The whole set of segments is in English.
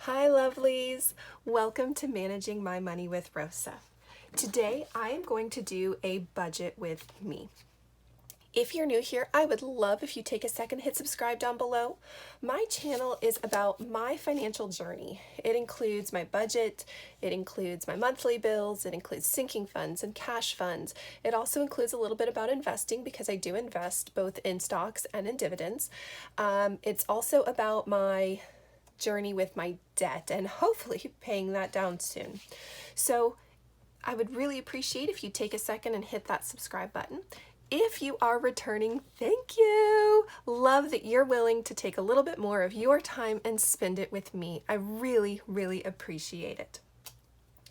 Hi lovelies! Welcome to Managing My Money with Rosa. Today I am going to do a budget with me. If you're new here, I would love if you take a second, hit subscribe down below. My channel is about my financial journey. It includes my budget, it includes my monthly bills, it includes sinking funds and cash funds. It also includes a little bit about investing because I do invest both in stocks and in dividends. It's also about my journey with my debt and hopefully paying that down soon. So I would really appreciate if you take a second and hit that subscribe button. If you are returning, thank you. Love that you're willing to take a little bit more of your time and spend it with me. I really, really appreciate it.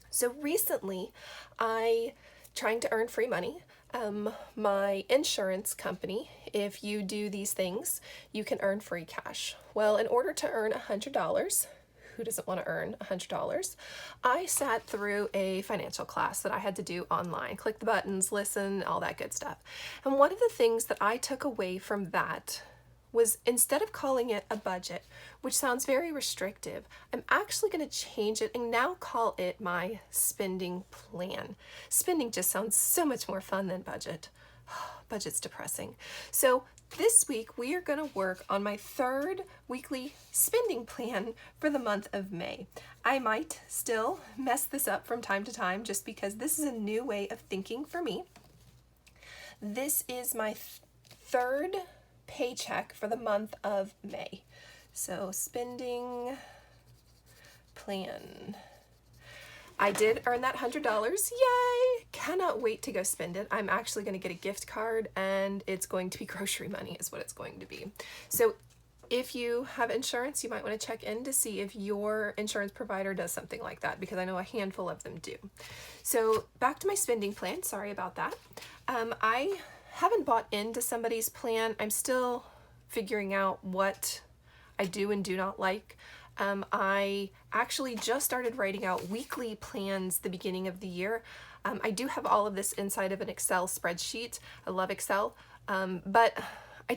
So recently, trying to earn free money. My insurance company, if you do these things, you can earn free cash. Well, in order to earn $100, who doesn't want to earn $100? I sat through a financial class that I had to do online. Click the buttons, listen, all that good stuff. And one of the things that I took away from that was, instead of calling it a budget, which sounds very restrictive, I'm actually going to change it and now call it my spending plan. Spending just sounds so much more fun than budget. Budget's depressing. So this week we are going to work on my third weekly spending plan for the month of May. I might still mess this up from time to time just because this is a new way of thinking for me. This is my third paycheck for the month of May. So spending plan. I did earn that $100. Yay! Cannot wait to go spend it. I'm actually going to get a gift card and it's going to be grocery money is what it's going to be. So if you have insurance, you might want to check in to see if your insurance provider does something like that, because I know a handful of them do. So back to my spending plan. Sorry about that. I haven't bought into somebody's plan. I'm still figuring out what I do and do not like. I actually just started writing out weekly plans the beginning of the year. I do have all of this inside of an Excel spreadsheet. I love Excel, but I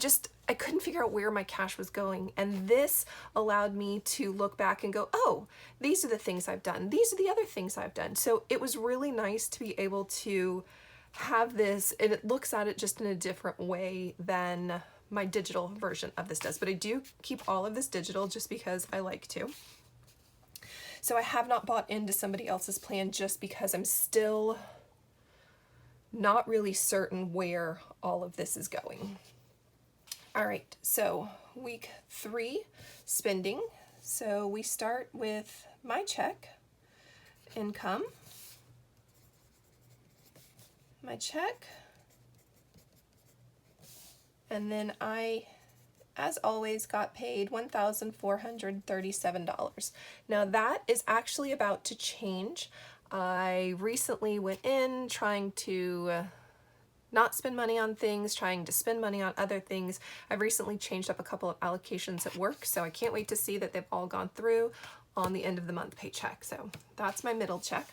couldn't figure out where my cash was going. And this allowed me to look back and go, oh, these are the things I've done. These are the other things I've done. So it was really nice to be able to have this, and it looks at it just in a different way than my digital version of this does. But I do keep all of this digital just because I like to. So I have not bought into somebody else's plan just because I'm still not really certain where all of this is going. All right, so week 3, spending. So we start with my check, income, my check, and then I, as always, got paid $1,437. Now that is actually about to change. I recently went in trying to not spend money on things, trying to spend money on other things. I've recently changed up a couple of allocations at work, so I can't wait to see that they've all gone through on the end of the month paycheck. So that's my middle check.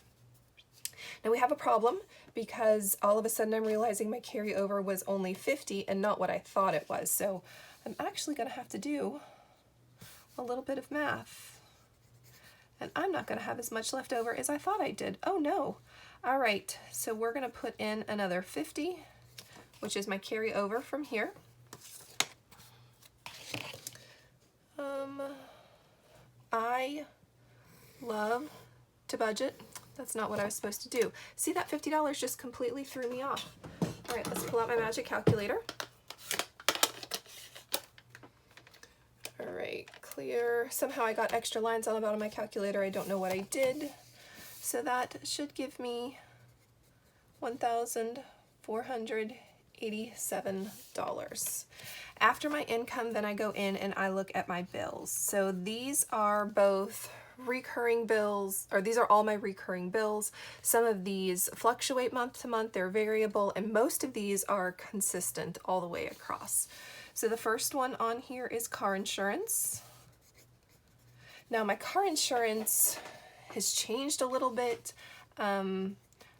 Now we have a problem because all of a sudden I'm realizing my carryover was only 50 and not what I thought it was. So I'm actually going to have to do a little bit of math. And I'm not going to have as much left over as I thought I did. Oh no. All right, so we're going to put in another 50, which is my carryover from here. I love to budget. That's not what I was supposed to do. See, that $50 just completely threw me off. All right, let's pull out my magic calculator. All right, clear. Somehow I got extra lines on the bottom of my calculator. I don't know what I did. So that should give me $1,487. After my income, then I go in and I look at my bills. So these are both recurring bills, or these are all my recurring bills. Some of these fluctuate month to month, they're variable, and most of these are consistent all the way across. So the first one on here is car insurance. Now my car insurance has changed a little bit. I'm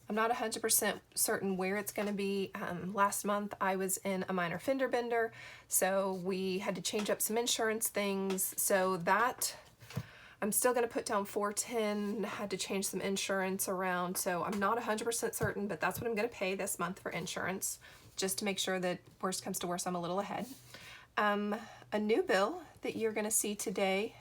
not 100% certain where it's going to be. Last month I was in a minor fender bender, so we had to change up some insurance things. So that I'm still going to put down 410, had to change some insurance around, so I'm not 100% certain, but that's what I'm going to pay this month for insurance, just to make sure that worst comes to worst, I'm a little ahead. A new bill that you're going to see today,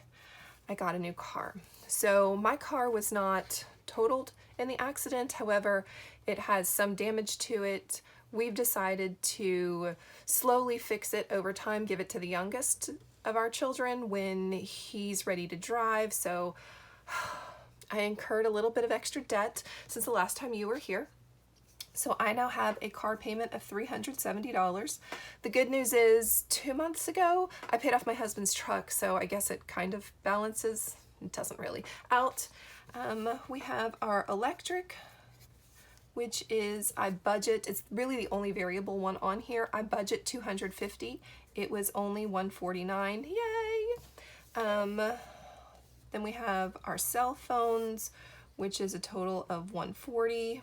I got a new car. So my car was not totaled in the accident, however, it has some damage to it. We've decided to slowly fix it over time, give it to the youngest of our children when he's ready to drive. So I incurred a little bit of extra debt since the last time you were here. So I now have a car payment of $370. The good news is 2 months ago, I paid off my husband's truck, so I guess it kind of balances. It doesn't really out. We have our electric, which is, I budget, it's really the only variable one on here. I budget $250. It was only $149. Yay! Then we have our cell phones, which is a total of $140.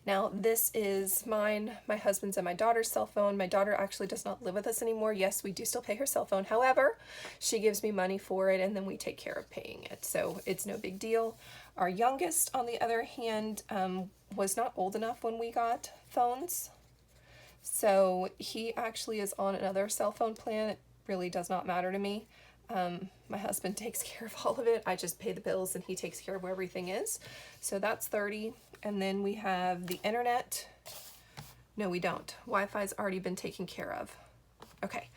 Now this is mine, my husband's, and my daughter's cell phone. My daughter actually does not live with us anymore. Yes, we do still pay her cell phone. However, she gives me money for it and then we take care of paying it. So it's no big deal. Our youngest, on the other hand, was not old enough when we got phones. So he actually is on another cell phone plan. It really does not matter to me. My husband takes care of all of it. I just pay the bills and he takes care of where everything is. So that's $30. And then we have the internet. No, we don't. Wi-Fi's already been taken care of. Okay.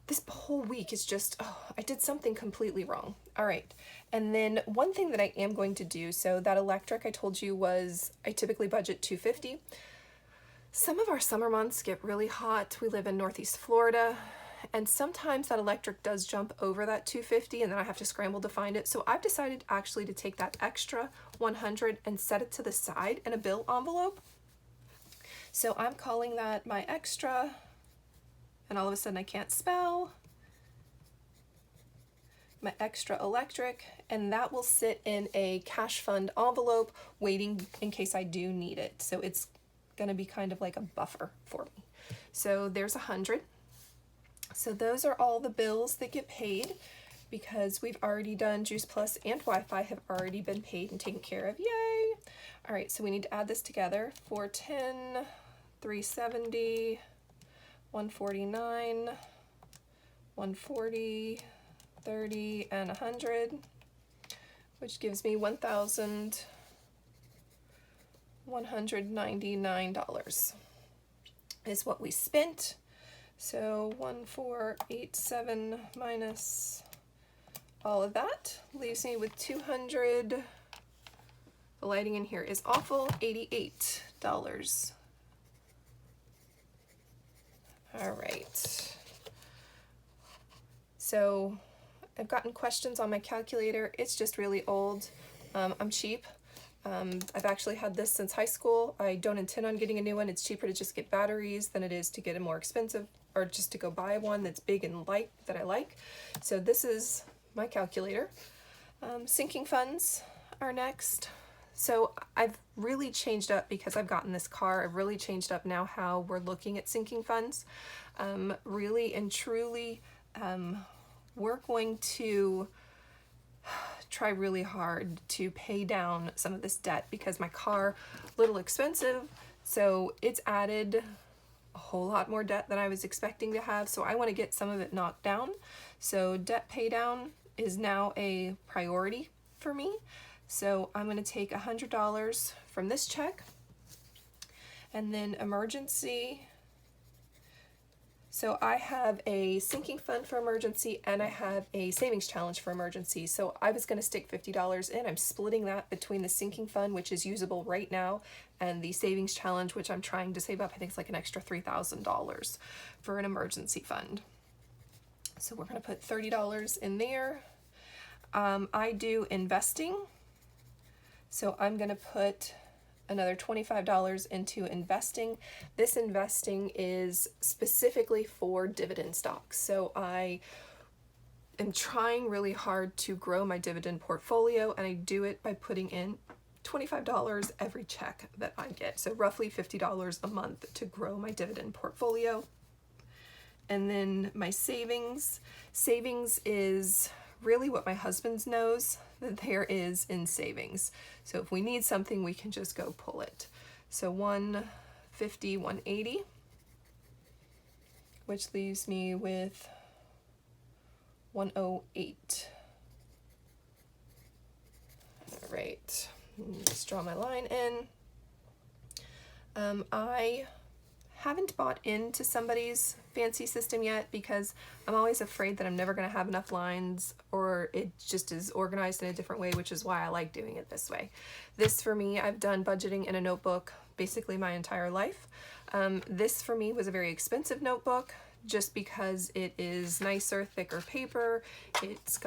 This whole week is just, I did something completely wrong. All right. And then one thing that I am going to do, so that electric I told you was, I typically budget $250. Some of our summer months get really hot. We live in Northeast Florida. And sometimes that electric does jump over that $250 and then I have to scramble to find it. So I've decided actually to take that extra $100 and set it to the side in a bill envelope. So I'm calling that my extra, and all of a sudden I can't spell, my extra electric, and that will sit in a cash fund envelope waiting in case I do need it. So it's gonna be kind of like a buffer for me. So there's 100. So those are all the bills that get paid because we've already done Juice Plus and Wi-Fi have already been paid and taken care of. Yay! All right, so we need to add this together. 410, 370, 149, 140, 30, and 100, which gives me $1,199 is what we spent. So 1487 minus all of that leaves me with 200. The lighting in here is awful, $88. All right. So I've gotten questions on my calculator. It's just really old. I'm cheap. I've actually had this since high school. I don't intend on getting a new one. It's cheaper to just get batteries than it is to get a more expensive, or just to go buy one that's big and light that I like. So this is my calculator. Sinking funds are next. So I've really changed up because I've gotten this car. I've really changed up now how we're looking at sinking funds. Really and truly, we're going to try really hard to pay down some of this debt because my car, a little expensive, so it's added a whole lot more debt than I was expecting to have, so I want to get some of it knocked down. So debt pay down is now a priority for me. So I'm going to take $100 from this check, and then emergency. So I have a sinking fund for emergency and I have a savings challenge for emergency. So I was going to stick $50 in. I'm splitting that between the sinking fund, which is usable right now, and the savings challenge, which I'm trying to save up. I think it's like an extra $3,000 for an emergency fund. So we're going to put $30 in there. I do investing. So I'm going to put another $25 into investing. This investing is specifically for dividend stocks. So I am trying really hard to grow my dividend portfolio, and I do it by putting in $25 every check that I get. So roughly $50 a month to grow my dividend portfolio. And then my savings is really what my husband knows that there is in savings. So if we need something, we can just go pull it. So 150, 180, which leaves me with 108. All right, just draw my line in. I haven't bought into somebody's fancy system yet because I'm always afraid that I'm never going to have enough lines, or it just is organized in a different way, which is why I like doing it this way. This for me, I've done budgeting in a notebook basically my entire life. This for me was a very expensive notebook just because it is nicer, thicker paper. It's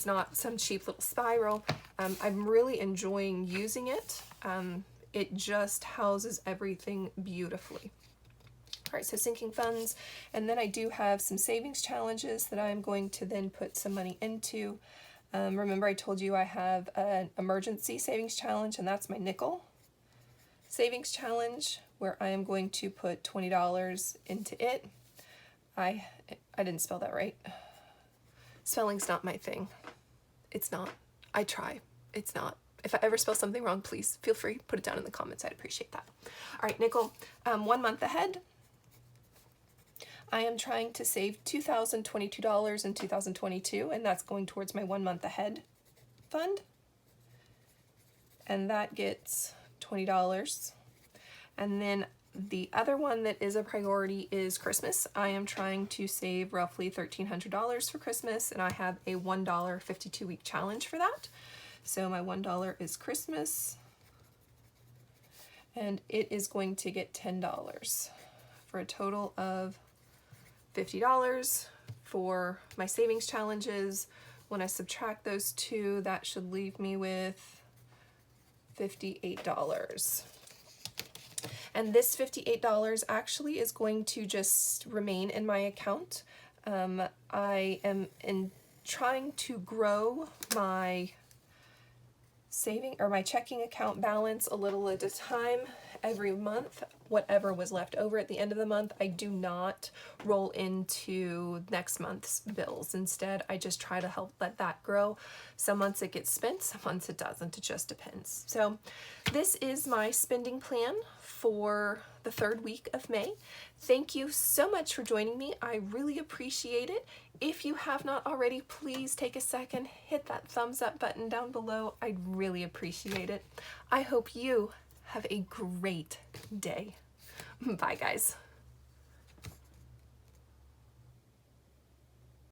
not some cheap little spiral. I'm really enjoying using it. It just houses everything beautifully. All right, so sinking funds, and then I do have some savings challenges that I'm going to then put some money into. Remember I told you I have an emergency savings challenge, and that's my nickel savings challenge, where I am going to put $20 into it. I didn't spell that right. Spelling's not my thing. It's not. I try. It's not. If I ever spell something wrong, please feel free, put it down in the comments. I'd appreciate that. All right, nickel, 1 month ahead. I am trying to save $2,022 in 2022, and that's going towards my 1 month ahead fund. And that gets $20. And then the other one that is a priority is Christmas. I am trying to save roughly $1,300 for Christmas, and I have a $1 52-week challenge for that. So my $1 is Christmas, and it is going to get $10 for a total of $50 for my savings challenges. When I subtract those two, that should leave me with $58. And this $58 actually is going to just remain in my account. I am trying to grow my my checking account balance a little at a time every month. Whatever was left over at the end of the month, I do not roll into next month's bills. Instead, I just try to help let that grow. Some months it gets spent, some months it doesn't. It just depends. So this is my spending plan for the 3rd week of May. Thank you so much for joining me. I really appreciate it. If you have not already, please take a second, hit that thumbs up button down below. I'd really appreciate it. I hope you have a great day. Bye, guys.